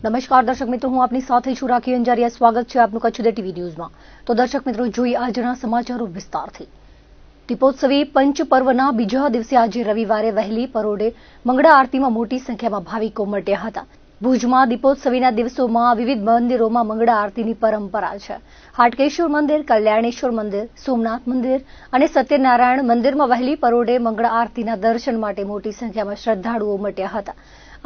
નમસ્કાર દર્શક મિત્રો, હું આપની સાથે છું રાખી અંજારિયા। સ્વાગત છે આપનું કચ્છ ટીવી ન્યૂઝમાં। તો દર્શક મિત્રો, જોઈએ આજના સમાચારો વિસ્તારથી। દીપોત્સવી પંચ પર્વના બીજા દિવસે આજે રવિવારે વહેલી પરોઢે મંગળા આરતીમાં મોટી સંખ્યામાં ભાવિકો ઉમટ્યા હતા। ભુજમાં દીપોત્સવીના દિવસોમાં વિવિધ મંદિરોમાં મંગળા આરતીની પરંપરા છે। હાટકેશ્વર મંદિર, કલ્યાણેશ્વર મંદિર, સોમનાથ મંદિર અને સત્યનારાયણ મંદિરમાં વહેલી પરોઢે મંગળા આરતીના દર્શન માટે મોટી સંખ્યામાં શ્રદ્ધાળુઓ ઉમટ્યા હતા।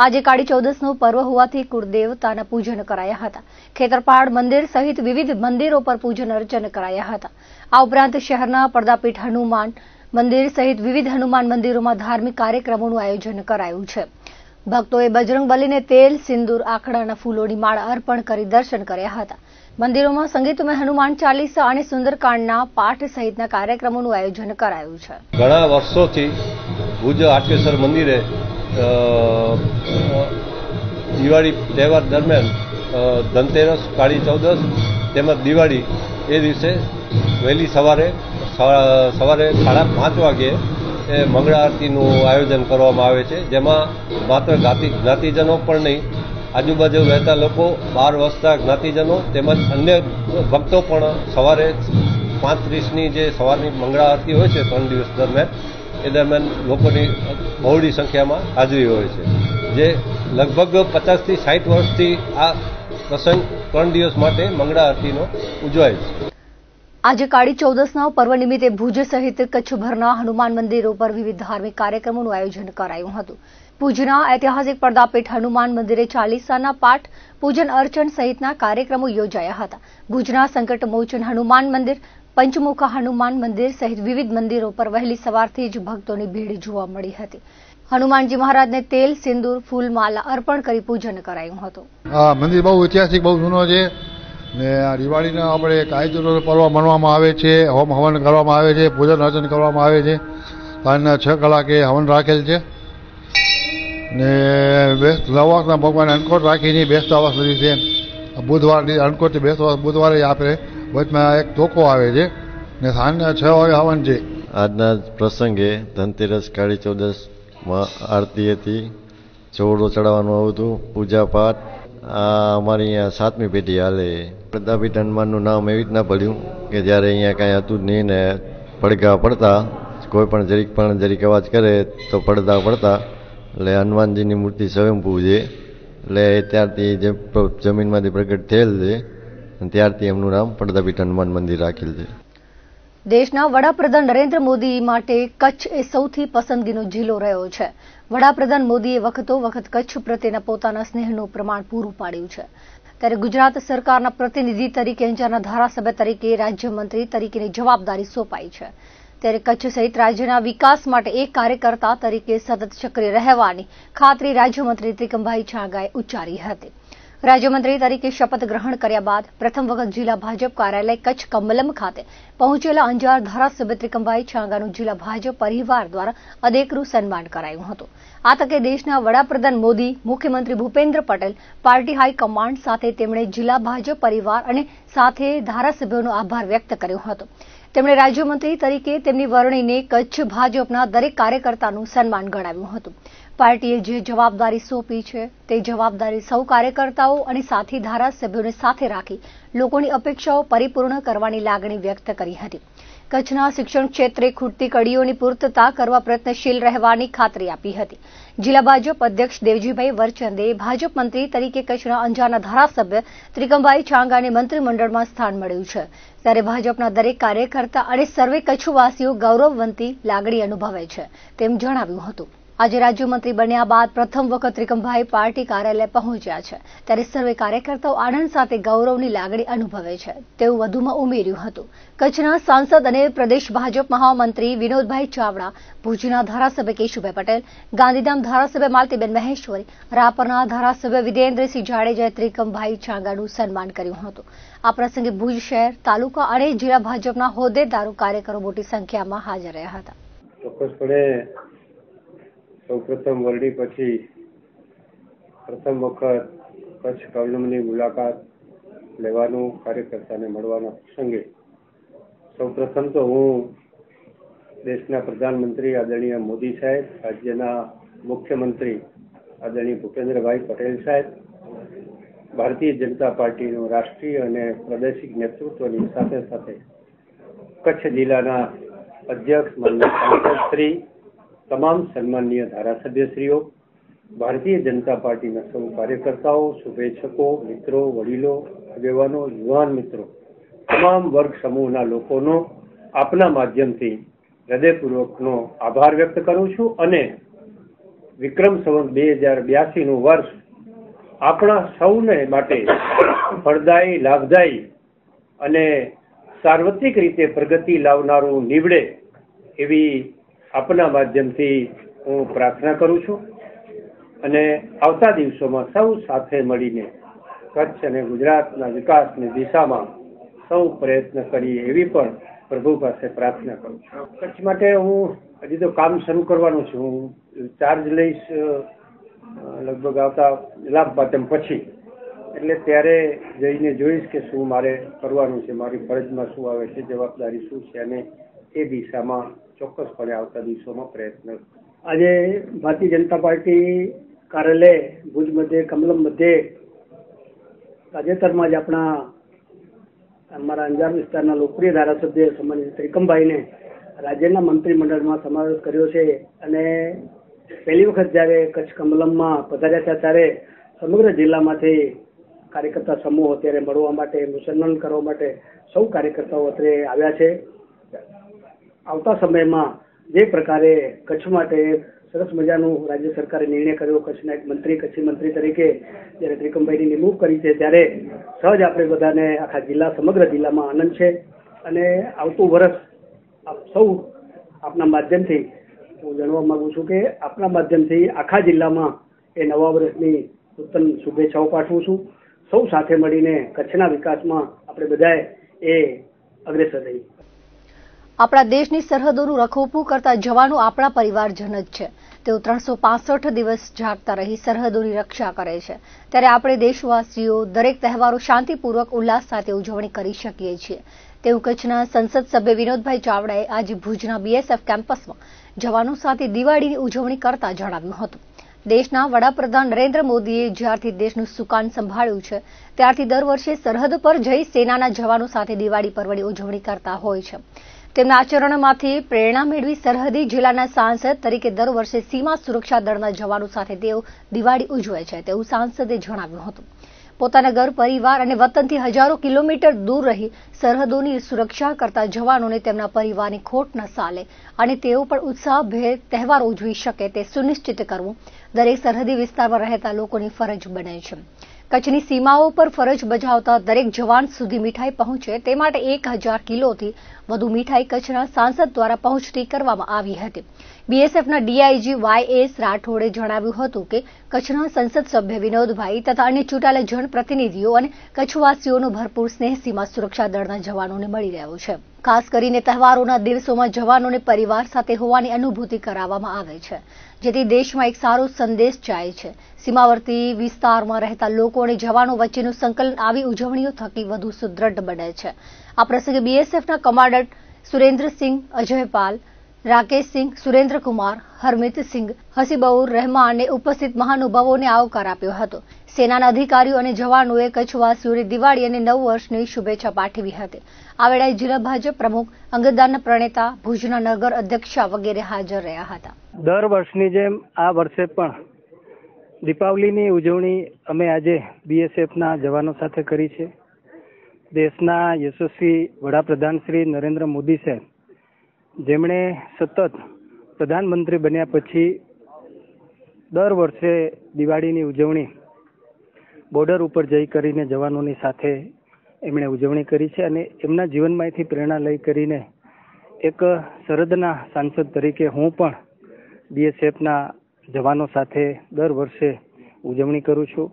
આજે કાળી ચૌદસનો પર્વ હોવાથી કુળદેવતાના પૂજન કરાયા હતા। ખેતરપાળ મંદિર સહિત વિવિધ મંદિરો પર પૂજન અર્ચન કરાયા હતા। આ ઉપરાંત શહેરના પડદાપીઠ હનુમાન મંદિર સહિત વિવિધ હનુમાન મંદિરોમાં ધાર્મિક કાર્યક્રમોનું આયોજન કરાયું છે। ભક્તોએ બજરંગબલીને તેલ, સિંદૂર, આખડાના ફૂલોની માળા અર્પણ કરી દર્શન કર્યા હતા। મંદિરોમાં સંગીતમય હનુમાન ચાલીસા અને સુંદરકાંડના પાઠ સહિતના કાર્યક્રમોનું આયોજન કરાયું છે। ઘણા વર્ષોથી ભુજ હાટકેશ્વર મંદિરે દિવાળી તહેવાર દરમિયાન ધનતેરસ, કાળી ચૌદસ તેમજ દિવાળી એ દિવસે વહેલી સવારે 5:30 વાગ્યે મંગળા આરતીનું આયોજન કરવામાં આવે છે, જેમાં માત્ર જ્ઞાતિજનો પણ નહીં, આજુબાજુ રહેતા લોકો, બહાર વસતા જ્ઞાતિજનો તેમજ અન્ય ભક્તો પણ સવારે 5:30ની જે સવારની મંગળા આરતી હોય છે 3 દિવસ દરમિયાન, એ દરમિયાન લોકોની બહોળી સંખ્યામાં હાજરી હોય છે, જે લગભગ 50થી 60 વર્ષથી આ પ્રસંગ 3 દિવસ માટે મંગળા આરતીનો ઉજવાય છે। આજે કાળી ચૌદસના પર્વ નિમિત્તે ભુજ સહિત કચ્છભરના હનુમાન મંદિરો પર વિવિધ ધાર્મિક કાર્યક્રમોનું આયોજન કરાયું હતું। ભુજના ઐતિહાસિક પડદાપીઠ હનુમાન મંદિરે ચાલીસાના પાઠ, પૂજન અર્ચન સહિતના કાર્યક્રમો યોજાયા હતા। ભુજના સંકટ મોચન હનુમાન મંદિર, પંચમુખા હનુમાન મંદિર સહિત વિવિધ મંદિરો પર વહેલી સવારથી જ ભક્તોની ભીડ જોવા મળી હતી। હનુમાનજી મહારાજને તેલ, સિંદૂર, ફૂલમાલા અર્પણ કરી પૂજન કરાયું હતું। આ મંદિર બહુ ઐતિહાસિક, બહુ જૂનો છે ને આ દિવાળીનો આપણે કાળી ચૌદસનો પર્વ મનાવવામાં આવે છે। હોમ હવન કરવામાં આવે છે, પૂજન અર્ચન કરવામાં આવે છે। સાંજના 6 કલાકે હવન રાખેલ છે ને નવવાસના ભગવાન અન્નકોટ રાખીને બેસતા વર્ષ દિવસે બુધવારની અન્નકોટથી બેસતા વર્ષ બુધવારે આપણે વચમાં એક ધોકો આવે છે ને સાંજના 6 વાગે હવન છે। આજના પ્રસંગે ધનતેરસ, કાળી ચૌદસમાં આરતી હતી, ચોવડો ચડાવવાનું આવ્યું હતું, પૂજા પાઠ। આ અમારી અહીંયા 7મી પેઢી હાલે। પડદાપીઠ હનુમાનનું નામ એવી રીતના પડ્યું કે જ્યારે અહીંયા કાંઈ હતું જ નહીં ને પડઘા પડતા, કોઈ પણ જરીક અવાજ કરે તો પડદા પડતા, એટલે હનુમાનજીની મૂર્તિ સ્વયંભૂ છે, એટલે ત્યારથી જે જમીનમાંથી પ્રગટ થયેલ છે, ત્યારથી એમનું નામ પડદાપીઠ હનુમાન મંદિર રાખેલ છે। દેશના વડાપ્રધાન નરેન્દ્ર મોદી માટે કચ્છ એ સૌથી પસંદગીનો જિલ્લો રહ્યો છે। વડાપ્રધાન મોદીએ વખતો વખત કચ્છ પ્રત્યેના પોતાના સ્નેહનું પ્રમાણ પૂરું પાડ્યું છે। ત્યારે ગુજરાત સરકારના પ્રતિનિધિ તરીકે, અંજારના ધારાસભ્ય તરીકે, રાજ્યમંત્રી તરીકેની જવાબદારી સોંપાઈ છે। ત્યારે કચ્છ સહિત રાજ્યના વિકાસ માટે એક કાર્યકર્તા તરીકે સતત સક્રિય રહેવાની ખાતરી રાજ્યમંત્રી ત્રિકમભાઈ છાંગાએ ઉચ્ચારી હતી। રાજ્યમંત્રી તરીકે શપથ ગ્રહણ કર્યા બાદ પ્રથમ વખત જિલ્લા ભાજપ કાર્યાલય કચ્છ કમલમ ખાતે પહોંચેલા અંજાર ધારાસભ્ય ત્રિકમભાઈ છાંગાનું જિલ્લા ભાજપ પરિવાર દ્વારા અદેકરું સન્માન કરાયું હતું। આ તકે દેશના વડાપ્રધાન મોદી, મુખ્યમંત્રી ભૂપેન્દ્ર પટેલ, પાર્ટી હાઈકમાન્ડ સાથે તેમણે જિલ્લા ભાજપ પરિવાર અને સાથે ધારાસભ્યોનો આભાર વ્યક્ત કર્યો હતો। તેમણે રાજ્યમંત્રી તરીકે તેમની વરણીને કચ્છ ભાજપના દરેક કાર્યકર્તાનું સન્માન ગણાવ્યું હતું। પાર્ટીએ જે જવાબદારી સોંપી છે તે જવાબદારી સૌ કાર્યકર્તાઓ અને સાથી ધારાસભ્યોને સાથે રાખી લોકોની અપેક્ષાઓ પરિપૂર્ણ કરવાની લાગણી વ્યક્ત કરી હતી। કચ્છના શિક્ષણ ક્ષેત્રે ખૂટતી કડીઓની પૂર્તતા કરવા પ્રયત્નશીલ રહેવાની ખાતરી આપી હતી। જિલ્લા ભાજપ અધ્યક્ષ દેવજીભાઈ વરચંદે ભાજપ મંત્રી તરીકે કચ્છના અંજારના ધારાસભ્ય ત્રિકમભાઈ છાંગાને મંત્રીમંડળમાં સ્થાન મળ્યું છે। ત્યારે ભાજપના દરેક કાર્યકર્તા અને સર્વે કચ્છવાસીઓ ગૌરવવંતી લાગણી અનુભવે છે તેમ જણાવ્યું હતું। આજે રાજ્યમંત્રી બન્યા બાદ પ્રથમ વખત ત્રિકમભાઈ પાર્ટી કાર્યાલય પહોંચ્યા છે, ત્યારે સર્વે કાર્યકર્તાઓ આનંદ સાથે ગૌરવની લાગણી અનુભવે છે તેવું વધુમાં ઉમેર્યું હતું। કચ્છના સાંસદ અને પ્રદેશ ભાજપ મહામંત્રી વિનોદભાઈ ચાવડા, ભુજના ધારાસભ્ય કેશુભાઈ પટેલ, ગાંધીધામ ધારાસભ્ય માલતીબેન મહેશ્વરી, રાપરના ધારાસભ્ય વિરેન્દ્રસિંહ જાડેજાએ ત્રિકમભાઈ છાંગાનું સન્માન કર્યું હતું। આ પ્રસંગે ભુજ શહેર, તાલુકા અને જિલ્લા ભાજપના હોદ્દેદારો, કાર્યકરો મોટી સંખ્યામાં હાજર રહ્યા હતા। ચોક્કસપણે સૌપ્રથમ વરણી પછી પ્રથમ વખત કચ્છ કમલમની મુલાકાત લેવાનું, કાર્યકર્તાને મળવાના પ્રસંગે સૌપ્રથમ તો હું દેશના પ્રધાનમંત્રી આદરણીય મોદી સાહેબ, રાજ્યના મુખ્યમંત્રી આદરણીય ભૂપેન્દ્રભાઈ પટેલ સાહેબ ભારતીય જનતા પાર્ટીનું રાષ્ટ્રીય અને પ્રાદેશિક નેતૃત્વની સાથે સાથે કચ્છ જિલ્લાના અધ્યક્ષ માનનીય સાંસદશ્રી, તમામ સન્માનનીય ધારાસભ્યશ્રીઓ, ભારતીય જનતા પાર્ટીના સૌ કાર્યકર્તાઓ, શુભેચ્છકો, મિત્રો, વડીલો, આગેવાનો, યુવાન મિત્રો, તમામ વર્ગ સમૂહના લોકોનો આપના માધ્યમથી હૃદયપૂર્વકનો આભાર વ્યક્ત કરું છું અને વિક્રમ સંવત 2082નું વર્ષ આપણા સૌને માટે ફળદાયી, લાભદાયી અને સાર્વત્રિક રીતે પ્રગતિ લાવનારું નીવડે એવી આપના માધ્યમથી હું પ્રાર્થના કરું છું અને આવતા દિવસોમાં સૌ સાથે મળીને કચ્છ અને ગુજરાતના વિકાસની દિશામાં સૌ પ્રયત્ન કરીએ એવી પણ પ્રભુ પાસે પ્રાર્થના કરું છું. કચ્છ માટે હું હજી તો કામ શરૂ કરવાનું છું. હું ચાર્જ લઈશ લગભગ આવતા લાભ પાચમ પછી, એટલે ત્યારે જઈને જોઈશ કે શું મારે કરવાનું છે, મારી ફરજમાં શું આવે છે, જવાબદારી શું છે, અને એ દિશામાં ચોક્કસપણે આવતા દિવસોમાં પ્રયત્ન. આજે ભારતીય જનતા પાર્ટી કાર્યાલય ભુજ મધ્યે કમલમ મધ્યે તાજેતરમાં જ અમારા અંજાર વિસ્તારના લોકપ્રિય ધારાસભ્ય સન્માનિત ત્રિકમભાઈને રાજ્યના મંત્રીમંડળમાં સમાવેશ કર્યો છે અને પહેલી વખત જ્યારે કચ્છ કમલમમાં પધાર્યા હતા ત્યારે સમગ્ર જિલ્લામાંથી કાર્યકર્તા સમૂહ અત્યારે મળવા માટે, સન્માન કરવા માટે સૌ કાર્યકર્તાઓ અત્યારે આવ્યા છે. આવતા સમયમાં જે પ્રકારે કચ્છ માટે સરસ મજાનું રાજ્ય સરકારે નિર્ણય કર્યો, કચ્છના એક મંત્રી, કચ્છી મંત્રી તરીકે જ્યારે ત્રિકમભાઈની નિમણૂક કરી છે, ત્યારે સહજ આપણે બધાને આખા જિલ્લા, સમગ્ર જિલ્લામાં આનંદ છે અને આવતું વર્ષ આપ સૌ આપના માધ્યમથી હું જાણવા માંગુ છું કે આપના માધ્યમથી આખા જિલ્લામાં એ નવા વર્ષની નૂતન શુભેચ્છાઓ પાઠવું છું. સૌ સાથે મળીને કચ્છના વિકાસમાં આપણે બધાએ એ અગ્રેસર રહીએ. આપણા દેશની સરહદોનું રખોપું કરતા જવાનો આપણા પરિવારજન જ છે. તેઓ 365 દિવસ જાગતા રહી સરહદોની રક્ષા કરે છે. ત્યારે આપણે દેશવાસીઓ દરેક તહેવારો શાંતિપૂર્વક ઉલ્લાસ સાથે ઉજવણી કરી શકીએ છીએ તેવું કચ્છના સંસદ સભ્ય વિનોદભાઈ ચાવડાએ આજે ભુજના BSF કેમ્પસમાં જવાનો સાથે દિવાળીની ઉજવણી કરતા જણાવ્યું હતું. દેશના વડાપ્રધાન નરેન્દ્ર મોદીએ જ્યારથી દેશનું સુકાન સંભાળ્યું છે ત્યારથી દર વર્ષે સરહદ પર જઈ સેનાના જવાનો સાથે દિવાળી પર્વની ઉજવણી કરતા હોય છે. તેમના આચરણમાંથી પ્રેરણા મેળવી સરહદી જિલ્લાના સાંસદ તરીકે દર વર્ષે સીમા સુરક્ષા દળના જવાનો સાથે તેઓ દિવાળી ઉજવે છે તેવું સાંસદે જણાવ્યું હતું. પોતાના ઘર, પરિવાર અને વતનથી હજારો કિલોમીટર દૂર રહી સરહદોની સુરક્ષા કરતા જવાનોને તેમના પરિવારની ખોટ ન ચાલે અને તેઓ પણ ઉત્સાહભેર તહેવાર ઉજવી શકે તે સુનિશ્ચિત કરવું દરેક સરહદી વિસ્તારમાં રહેતા લોકોની ફરજ બને છે. કચ્છની સીમાઓ પર ફરજ બજાવતા દરેક જવાન સુધી મીઠાઈ પહોંચે તે માટે 1000 કિલોથી વધુ મીઠાઈ કચ્છના સાંસદ દ્વારા પહોંચતી કરવામાં આવી હતી. BSFના DIG YS રાઠોડે જણાવ્યું હતું કે કચ્છના સંસદ સભ્ય વિનોદભાઈ તથા અન્ય ચૂંટાયેલા જનપ્રતિનિધિઓ અને કચ્છવાસીઓનો ભરપૂર સ્નેહ સીમા સુરક્ષા દળના જવાનોને મળી રહ્યો છે. ખાસ કરીને તહેવારોના દિવસોમાં જવાનોને પરિવાર સાથે હોવાની અનુભૂતિ કરાવવામાં આવે છે, જેથી દેશમાં એક સારો સંદેશ જાય છે. સીમાવર્તી વિસ્તારમાં રહેતા લોકો અને જવાનો વચ્ચેનું સંકલન આવી ઉજવણીઓ થકી વધુ સુદૃઢ બને છે. આ પ્રસંગે BSFના કમાન્ડન્ટ સુરેન્દ્રસિંહ, અજયપાલ, રાકેશસિંહ, સુરેન્દ્રકુમાર, હરમિતસિંહ, હસીબઉર રહેમાને ઉપસ્થિત મહાનુભાવોને આવકાર આપ્યો હતો. સેનાના અધિકારીઓ અને જવાનોએ કચ્છવાસીઓને દિવાળી અને નવ વર્ષની શુભેચ્છા પાઠવી હતી. આ વેળાએ જિલ્લા ભાજપ પ્રમુખ, અંગદાનના પ્રણેતા, ભુજના નગર અધ્યક્ષા વગેરે હાજર રહ્યા હતા. દર વર્ષની જેમ આ વર્ષે પણ દીપાવલીની ઉજવણી અમે આજે BSFના જવાનો સાથે કરી છે. દેશના યશસ્વી વડાપ્રધાન શ્રી નરેન્દ્ર મોદી સાહેબ, જેમણે સતત પ્રધાનમંત્રી બન્યા પછી દર વર્ષે દિવાળીની ઉજવણી બોર્ડર ઉપર જઈ કરીને જવાનોની સાથે એમણે ઉજવણી કરી છે અને એમના જીવનમાંથી પ્રેરણા લઈ કરીને એક સરહદના સાંસદ તરીકે હું પણ BSFના જવાનો સાથે દર વર્ષે ઉજવણી કરું છું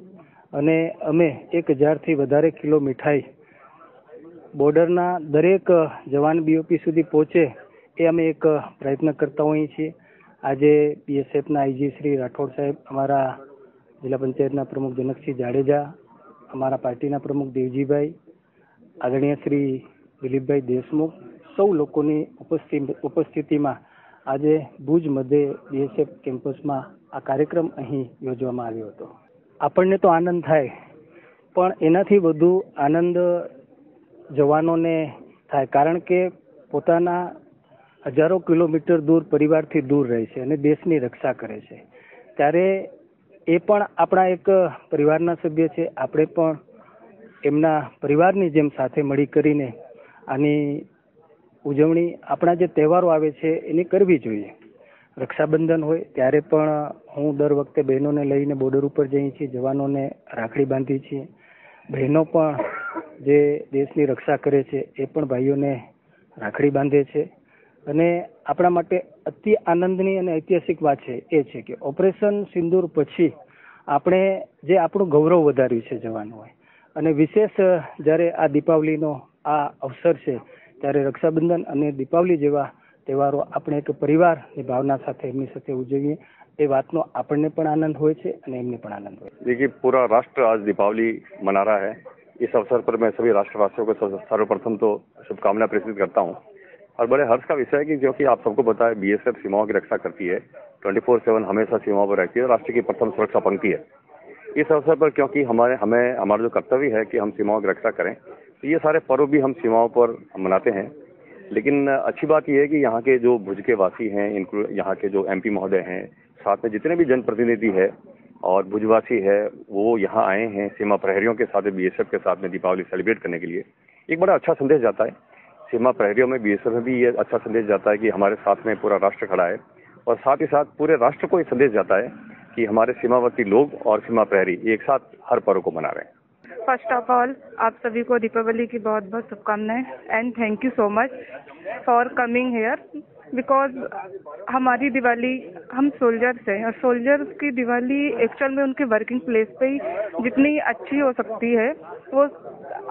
અને અમે 1000થી વધારે કિલો મીઠાઈ બોર્ડરના દરેક જવાન BOP સુધી પહોંચે એ અમે એક પ્રયત્ન કરતા હોઈએ છીએ. આજે BSFના IG શ્રી રાઠોડ સાહેબ, અમારા જિલ્લા પંચાયતના પ્રમુખ જનકસિંહ જાડેજા, અમારા પાર્ટીના પ્રમુખ દેવજીભાઈ, આદરણીય શ્રી દિલીપભાઈ દેશમુખ, સૌ લોકોની ઉપસ્થિતિમાં આજે ભુજ મધ્યે BSF કેમ્પસમાં આ કાર્યક્રમ અહીં યોજવામાં આવ્યો હતો. આપણને તો આનંદ થાય પણ એનાથી વધુ આનંદ જવાનોને થાય, કારણ કે પોતાના હજારો કિલોમીટર દૂર પરિવારથી દૂર રહે છે અને દેશની રક્ષા કરે છે. ત્યારે એ પણ આપણા એક પરિવારના સભ્ય છે. આપણે પણ એમના પરિવારની જેમ સાથે મળી કરીને આની ઉજવણી, આપણા જે તહેવારો આવે છે એની કરવી જોઈએ. રક્ષાબંધન હોય ત્યારે પણ હું દર વખતે બહેનોને લઈને બોર્ડર ઉપર જઈએ છીએ, જવાનોને રાખડી બાંધીએ છીએ. બહેનો પણ જે દેશની રક્ષા કરે છે એ પણ ભાઈઓને રાખડી બાંધે છે. અને આપણા માટે અતિ આનંદની અને ઐતિહાસિક વાત છે એ છે કે ઓપરેશન સિંદૂર પછી આપણે જે આપણું ગૌરવ વધાર્યું છે જવાનોએ, અને વિશેષ જ્યારે આ દીપાવલીનો આ અવસર છે ત્યારે રક્ષાબંધન અને દીપાવલી જેવા તહેવારો આપણે એક પરિવારની ભાવના સાથે એમની સાથે ઉજવીએ, એ વાતનો આપણને પણ આનંદ હોય છે અને એમને પણ आनंद હોય. देखिए, पूरा राष्ट्र आज दीपावली मना रहा है. इस अवसर पर मैं सभी राष्ट्रवासियों को सर्वप्रथम तो शुभकामनाएं प्रेषित करता हूं. और बड़े हर्ष का विषय है कि जो कि आप सबको पता है, बीएसएफ सीमाओं की रक्षा करती है, 24/7 हमेशा सीमाओं पर रहती है, राष्ट्र की प्रथम सुरक्षा पंक्ति है. इस अवसर पर क्योंकि हमारा जो कर्तव्य है कि हम सीमाओं की रक्षा करें, तो ये सारे पर्व भी हम सीमाओं पर मनाते हैं. लेकिन अच्छी बात यह है कि यहाँ के जो भुज के वासी हैं, यहाँ के जो एमपी महोदय हैं, साथ में जितने भी जनप्रतिनिधि है और भुजवासी है, वो यहाँ आए हैं सीमा प्रहरियों के साथ, बीएसएफ के साथ में दीपावली सेलिब्रेट करने के लिए. एक बड़ा अच्छा संदेश जाता है सीमा प्रहरियों में, बीएसएफ में भी ये अच्छा संदेश जाता है कि हमारे साथ में पूरा राष्ट्र खड़ा है, और साथ ही साथ पूरे राष्ट्र को ये संदेश जाता है कि हमारे सीमावर्ती लोग और सीमा प्रहरी एक साथ हर पर्व को मना रहे हैं. फर्स्ट ऑफ ऑल आप सभी को दीपावली की बहुत बहुत शुभकामनाएं and thank you so much for coming here, because हमारी दिवाली, हम सोल्जर्स हैं और सोल्जर्स की दिवाली एक्चुअल में उनके वर्किंग प्लेस पे ही जितनी अच्छी हो सकती है, वो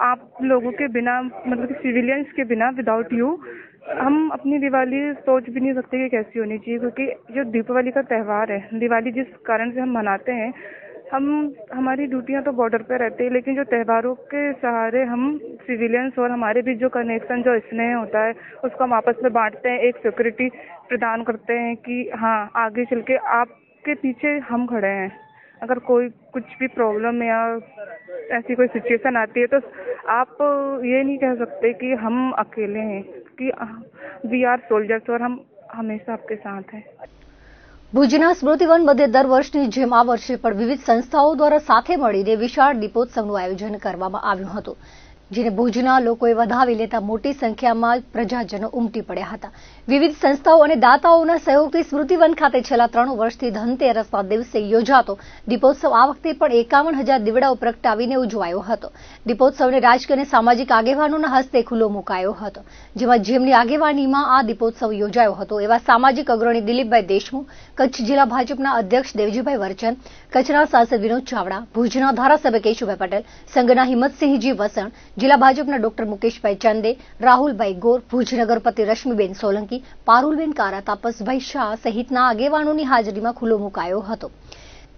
आप लोगों के बिना, मतलब सिविलियंस के बिना, विदाउट यू हम अपनी दिवाली सोच भी नहीं सकते कि कैसी होनी चाहिए. क्योंकि जो दीपावली का त्यौहार है, दिवाली जिस कारण से हम मनाते हैं, हमारी ड्यूटियां तो बॉर्डर पे रहती है, लेकिन जो त्योहारों के सहारे हम सिविलियंस और हमारे बीच जो कनेक्शन, जो स्नेह होता है, उसको हम आपस में बांटते हैं, एक सिक्योरिटी प्रदान करते हैं कि हाँ आगे चल के आपके पीछे हम खड़े हैं. अगर कोई कुछ भी प्रॉब्लम या ऐसी कोई सिचुएशन आती है तो आप ये नहीं कह सकते कि हम अकेले हैं, कि वी आर सोल्जर्स और हम हमेशा आपके साथ हैं. ભુજના સ્મૃતિવન મધ્યે દર વર્ષની જેમ આ વર્ષે પણ વિવિધ સંસ્થાઓ દ્વારા સાથે મળીને વિશાળ દીપોત્સવનું આયોજન કરવામાં આવ્યું હતું, જેને ભુજના લોકોએ વધાવી લેતા મોટી સંખ્યામાં પ્રજાજનો ઉમટી પડ્યા હતા. વિવિધ સંસ્થાઓ અને દાતાઓના સહયોગથી સ્મૃતિવન ખાતે છેલ્લા 3 વર્ષથી ધનતેરસના દિવસે યોજાતો દીપોત્સવ આ વખતે પણ 51,000 દીવડાઓ પ્રગટાવીને ઉજવાયો હતો. દીપોત્સવને રાજકીય અને સામાજિક આગેવાનોના હસ્તે ખુલ્લો મુકાયો હતો, જેમની આગેવાનીમાં આ દીપોત્સવ યોજાયો હતો એવા સામાજિક અગ્રણી દિલીપભાઈ દેશમુખ, કચ્છ જિલ્લા ભાજપના અધ્યક્ષ દેવજીભાઈ વરચન, કચ્છના સાંસદ વિનોદ ચાવડા, ભુજના ધારાસભ્ય કેશુભાઈ પટેલ, સંઘના હિંમતસિંહજી વસણ, जिला भाजपा डॉक्टर मुकेशभाई चंदे, राहुलभाई गोर, भुज नगरपति रश्मिबेन सोलंकी, पारुलबेन कारा, तापसभाई शाह सहितना आगेवानोनी हाजरीमां खुल्लो मुकायो हतो.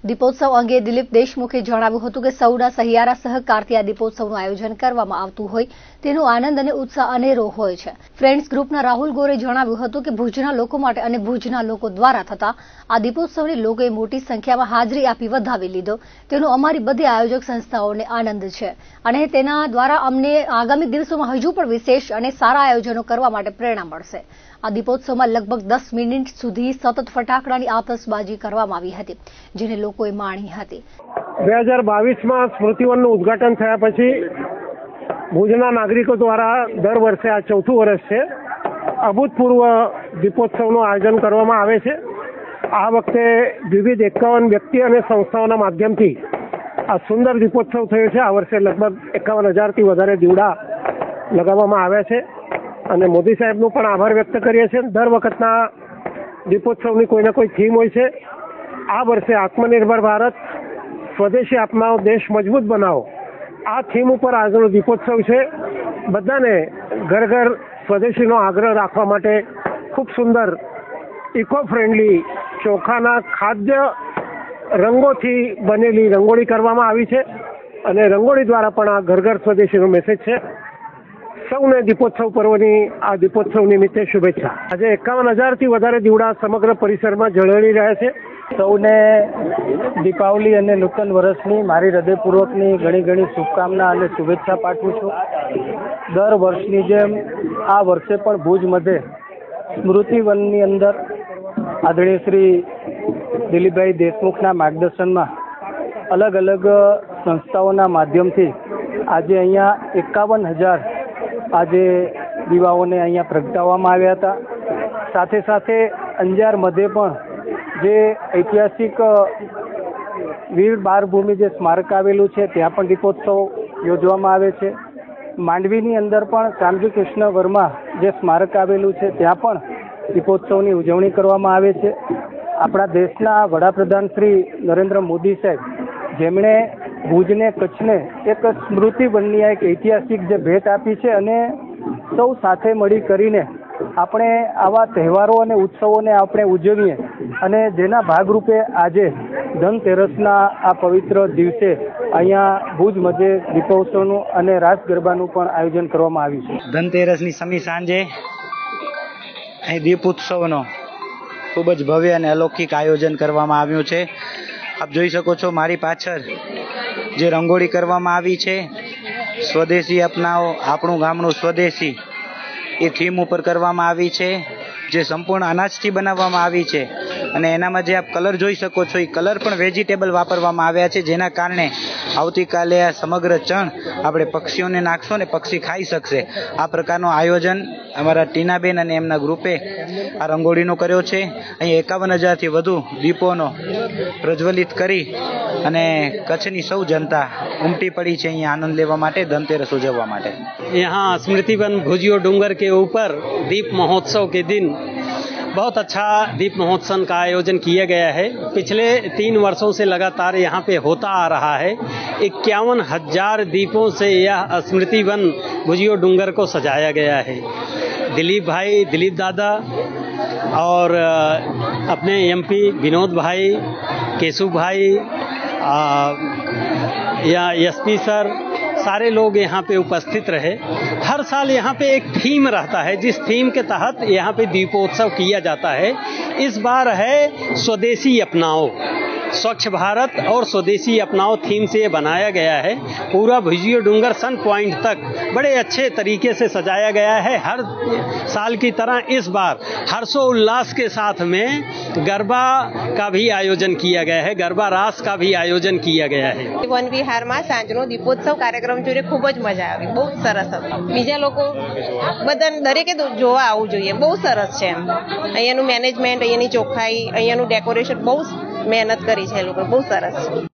दीपोत्सव अंगे दिलीप देशमुखे जणाव्युं हतुं के सौना सहियारा सहकारथी आ दीपोत्सवनुं आयोजन करवामां आवतुं होय तेनो आनंद अने उत्साह अनेरो होय छे. फ्रेंड्स ग्रुपना राहुल गोरे जणाव्युं हतुं के भुजना लोको माटे अने भुजना लोको द्वारा थता आ दीपोत्सवने लोकोए मोटी संख्यामां हाजरी आपी વધાવી લીધો તેનો અમારી બધી આયોજક સંસ્થાઓને આનંદ છે અને તેના દ્વારા અમને આગામી દિવસોમાં હજુ પણ વિશેષ અને સારા આયોજનો કરવા માટે પ્રેરણા મળશે. આ દીપોત્સવમાં લગભગ 10 મિનિટ સુધી સતત ફટાકડાની આતશબાજી કરવામાં આવી હતી, જેને લોકોએ માણી હતી. 2022માં સ્મૃતિવનનું ઉદ્ઘાટન થયા પછી ભુજના નાગરિકો દ્વારા દર વર્ષે આ 4થું વર્ષ છે અભૂતપૂર્વ દીપોત્સવનું આયોજન કરવામાં આવે છે. આ વખતે વિવિધ 51 વ્યક્તિ અને સંસ્થાઓના માધ્યમથી આ સુંદર દીપોત્સવ થયો છે. આ વર્ષે લગભગ 51,000થી વધારે દીવડા લગાવવામાં આવ્યા છે અને મોદી સાહેબનો પણ આભાર વ્યક્ત કરીએ છીએ. દર વખતના દીપોત્સવની કોઈને કોઈ થીમ હોય છે. આ વર્ષે આત્મનિર્ભર ભારત, સ્વદેશી અપનાવો, દેશ મજબૂત બનાવો, આ થીમ ઉપર આજનો દીપોત્સવ છે. બધાને ઘર ઘર સ્વદેશીનો આગ્રહ રાખવા માટે ખૂબ સુંદર ઇકો ફ્રેન્ડલી ચોખાના ખાદ્ય રંગોથી બનેલી રંગોળી કરવામાં આવી છે અને રંગોળી દ્વારા પણ આ ઘર ઘર સ્વદેશીનો મેસેજ છે. સૌને દીપોત્સવ પર્વની આ દીપોત્સવ નિમિત્તે શુભેચ્છા. આજે 51,000થી વધારે દીવડા સમગ્ર પરિસરમાં ઝળહળી રહ્યા છે. સૌને દીપાવલી અને નૂતન વર્ષની મારી હૃદયપૂર્વકની ઘણી ઘણી શુભકામના અને શુભેચ્છા પાઠવું છું. દર વર્ષની જેમ આ વર્ષે પણ ભુજ મધ્યે સ્મૃતિવનની અંદર આદરણીય શ્રી દિલીપભાઈ દેશમુખના માર્ગદર્શનમાં અલગ અલગ સંસ્થાઓના માધ્યમથી આજે અહીંયા 51,000 આજે દીવાઓને અહીંયા પ્રગટાવવામાં આવ્યા હતા. સાથે સાથે અંજાર મધ્યે પણ જે ઐતિહાસિક વીર બાળભૂમિ જે સ્મારક આવેલું છે ત્યાં પણ દીપોત્સવ યોજવામાં આવે છે. માંડવીની અંદર પણ શામજી કૃષ્ણ વર્મા જે સ્મારક આવેલું છે ત્યાં પણ દીપોત્સવની ઉજવણી કરવામાં આવે છે. આપણા દેશના વડાપ્રધાન શ્રી નરેન્દ્ર મોદી સાહેબ જેમણે ભુજને કચ્છને એક સ્મૃતિ બનની એક ઐતિહાસિક જે ભેટ આપી છે અને સૌ સાથે મળી કરીને આપણે આવા તહેવારો અને ઉત્સવોને આપણે ઉજવીએ અને જેના ભાગરૂપે આજે ધનતેરસના આ પવિત્ર દિવસે અહીંયા ભુજ મધ્યે દીપોત્સવનું અને રાસ ગરબાનું પણ આયોજન કરવામાં આવ્યું છે. ધનતેરસની સમી સાંજે અહીં દીપોત્સવનો ખૂબ જ ભવ્ય અને અલૌકિક આયોજન કરવામાં આવ્યું છે. આપ જોઈ શકો છો મારી પાછળ જે રંગોળી કરવામાં આવી છે, સ્વદેશી અપનાવો આપણું ગામડું સ્વદેશી, એ થીમ ઉપર કરવામાં આવી છે, જે સંપૂર્ણ અનાજથી બનાવવામાં આવી છે. અને એનામાં જે આપ કલર જોઈ શકો છો એ કલર પણ વેજીટેબલ વાપરવામાં આવ્યા છે, જેના કારણે આવતીકાલે આ સમગ્ર ચણ આપણે પક્ષીઓને નાખશો ને પક્ષી ખાઈ શકશે. આ પ્રકારનું આયોજન અમારા ટીનાબેન અને એમના ગ્રુપે આ રંગોળીનો કર્યો છે. અહીં 51,000થી વધુ દીપોનો પ્રજ્વલિત કરી અને કચ્છની સૌ જનતા ઉમટી પડી છે અહીંયા આનંદ લેવા માટે, ધનતેરસ ઉજવવા માટે. यहाँ स्मृतिवन भुजियो डूंगर के ऊपर दीप महोत्सव के दिन बहुत अच्छा दीप महोत्सव का आयोजन किया गया है. पिछले 3 वर्षों से लगातार यहाँ पे होता आ रहा है. 51,000 दीपों से यह स्मृतिवन भुजियो डूंगर को सजाया गया है. दिलीप दादा और अपने एमपी विनोद भाई, केशु भाई या एसपी सर, सारे लोग यहाँ पे उपस्थित रहे. हर साल यहाँ पे एक थीम रहता है, जिस थीम के तहत यहाँ पे दीपोत्सव किया जाता है. इस बार है स्वदेशी अपनाओ, स्वच्छ भारत और स्वदेशी अपनाओ थीम से ये बनाया गया है. पूरा भुजियो डूंगर सन पॉइंट तक बड़े अच्छे तरीके से सजाया गया है. हर साल की तरह इस बार हर्षोल्लास के साथ में गरबा का भी आयोजन किया गया है, गरबा रास का भी आयोजन किया गया है. વન વિહારમાં સાંજનો દીપોત્સવ કાર્યક્રમ જોઈને ખૂબ જ મજા આવી. બહુ સરસ હતો. બીજા લોકો બધા દરેકે જોવા આવવું જોઈએ. બહુ સરસ છે. અહીંયાનું મેનેજમેન્ટ, અહીંયાની ચોખ્ખાઈ, અહીંયાનું ડેકોરેશન બહુ મહેનત કરી છે એ લોકો. બહુ સરસ છે.